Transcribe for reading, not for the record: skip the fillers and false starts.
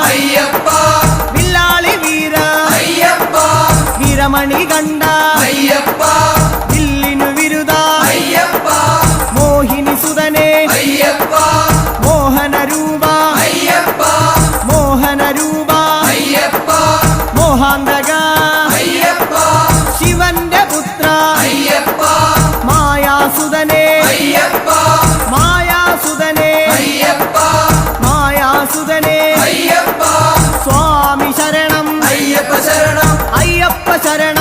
അയ്യപ്പ വില്ലാളി വീര അയ്യപ്പ വീരമണി കണ്ട അയ്യപ്പ വില്ലിനു വിരുദ അയ്യപ്പ മോഹിനി സുതനെ അയ്യപ്പ മോഹന രൂപ അയ്യപ്പ മോഹന രൂപ അയ്യപ്പ മോഹാന്തക അയ്യപ്പ ശിവന്റെ പുത്ര അയ്യപ്പ മായാസുതനെ അയ്യപ്പ മായാസുതനെ അയ്യപ്പ മായാസുതനെ അയ്യപ്പ സ്വാമി ശരണം അയ്യപ്പ ശരണം അയ്യപ്പ ശരണം